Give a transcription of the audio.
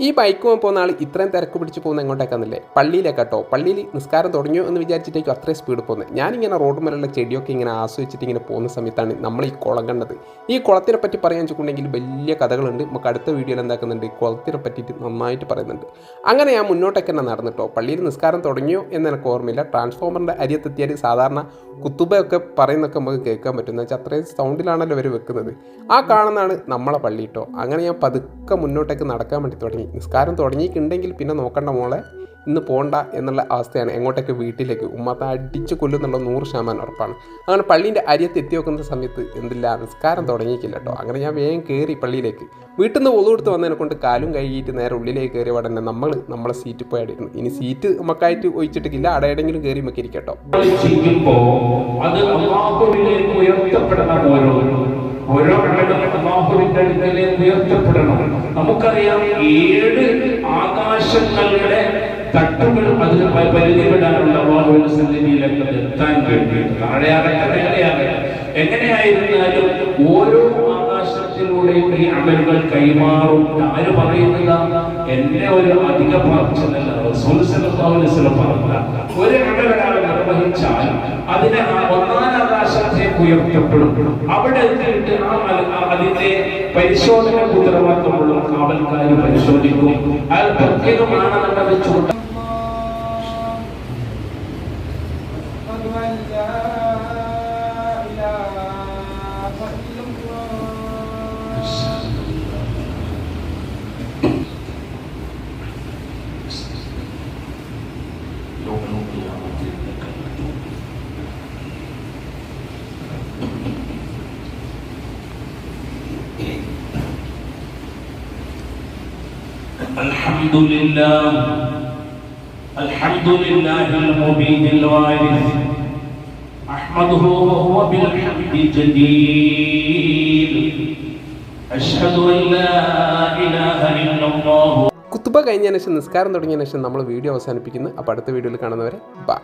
ഈ ബൈക്കുമായി പോകുന്ന ആൾ ഇത്രയും തിരക്ക് പിടിച്ച് പോകുന്ന എങ്ങോട്ടേക്കാന്നില്ലേ? പള്ളിയിലേക്കാട്ടോ. പള്ളിയിൽ നിസ്കാരം തുടങ്ങിയോ എന്ന് വിചാരിച്ചിട്ടേക്കും അത്രയും സ്പീഡ് പോകുന്നത്. ഞാനിങ്ങനെ റോഡ് മേലുള്ള ചെടിയൊക്കെ ഇങ്ങനെ ആസ്വദിച്ചിട്ട് ഇങ്ങനെ പോകുന്ന സമയത്താണ് നമ്മൾ ഈ കുളം കണ്ടത്. ഈ കുളത്തിനെ പറ്റി പറയാൻ വെച്ചിട്ടുണ്ടെങ്കിൽ വലിയ കഥകളുണ്ട്. നമുക്ക് അടുത്ത വീഡിയോയിൽ എന്താക്കുന്നുണ്ട്, കുളത്തിനെ പറ്റിയിട്ട് നന്നായിട്ട് പറയുന്നുണ്ട്. അങ്ങനെ ഞാൻ മുന്നോട്ടേക്ക് തന്നെ നടന്നിട്ടോ. പള്ളിയിൽ നിസ്കാരം തുടങ്ങിയോ എന്ന് എനിക്ക് ഓർമ്മയില്ല. ട്രാൻസ്ഫോമറിൻ്റെ അരിയത്തെത്തിയാൽ സാധാരണ കുത്തുബയൊക്കെ പറയുന്നൊക്കെ നമുക്ക് കേൾക്കാൻ പറ്റും. എന്ന് വെച്ചാൽ അത്രയും സൗണ്ടിലാണല്ലോ അവർ വെക്കുന്നത്. ആ കാണുന്നതാണ് നമ്മളെ പള്ളി കേട്ടോ. അങ്ങനെ ഞാൻ പതുക്കെ മുന്നോട്ടേക്ക് നടക്കാൻ വേണ്ടി തുടങ്ങി. നിസ്കാരം തുടങ്ങിയിട്ടുണ്ടെങ്കിൽ പിന്നെ നോക്കണ്ട മോളെ, ഇന്ന് പോകണ്ട എന്നുള്ള അവസ്ഥയാണ്. എങ്ങോട്ടേക്ക്? വീട്ടിലേക്ക്. ഉമ്മത്തെ അടിച്ച് കൊല്ലുന്നുള്ള 100% ഉറപ്പാണ്. അങ്ങനെ പള്ളീൻ്റെ അരിയത്ത് എത്തി നോക്കുന്ന സമയത്ത് എന്തില്ല, നിസ്കാരം തുടങ്ങിയിട്ടില്ല കേട്ടോ. അങ്ങനെ ഞാൻ വേഗം കയറി പള്ളിയിലേക്ക്. വീട്ടിൽ നിന്ന് ഒതുകൊടുത്ത് വന്നതിനെ കൊണ്ട് കാലും കഴുകിയിട്ട് നേരെ ഉള്ളിലേക്ക് കയറിയ ഉടനെ നമ്മളെ സീറ്റ് പോയായിരുന്നു. ഇനി സീറ്റ് നമുക്കായിട്ട് ഒഴിച്ചിട്ടില്ല, അടയെങ്കിലും കയറി നമുക്ക് ഇരിക്കട്ടോ. ഓരോ അള്ളാഹുവിന്റെ അടുക്കലേക്ക് ഉയർത്തപ്പെടണം. നമുക്കറിയാം 7 ആകാശങ്ങളുടെ തട്ടുകൾ അതിന് പരിധിപ്പെടാനുള്ള അള്ളാഹുവിന്റെ സന്നിധിയിലേക്ക് എത്താൻ വേണ്ടി താഴെയാകട്ടെ എങ്ങനെയായിരുന്നാലും ഓരോ ആകാശത്തിലൂടെയും ഈ അമലുകൾ കൈമാറും. ആര് പറയുന്നതാണ്? എന്നെ ഒരു അധിക പറച്ചിലല്ല, റസൂൽ സല്ലല്ലാഹു അലൈഹി വസല്ലം പറഞ്ഞ ഒരു അമലൊരാൾ നിർവഹിച്ചാൽ അതിനെ 1ാം ആകാശത്തേക്ക് ഉയർത്തപ്പെടും. അവിടെ എത്തിയിട്ട് അതിന്റെ പരിശോധന ഉത്തരവാദിത്തമുള്ള കാവൽക്കാർ പരിശോധിക്കും. അത് പ്രത്യേകമാണെന്ന് വെച്ചുകൊണ്ട് الحمد لله المبين الوارث أحمده وهو بالحمد جدير أشهد أن لا إله إلا الله. കുത്തുബ കഴിഞ്ഞതിന് ശേഷം, നിസ്കാരം തുടങ്ങിയതിന് ശേഷം നമ്മൾ വീഡിയോ അവസാനിപ്പിക്കുന്നു. അപ്പോൾ അടുത്ത വീഡിയോയിൽ കാണുന്നവരെ ബൈ.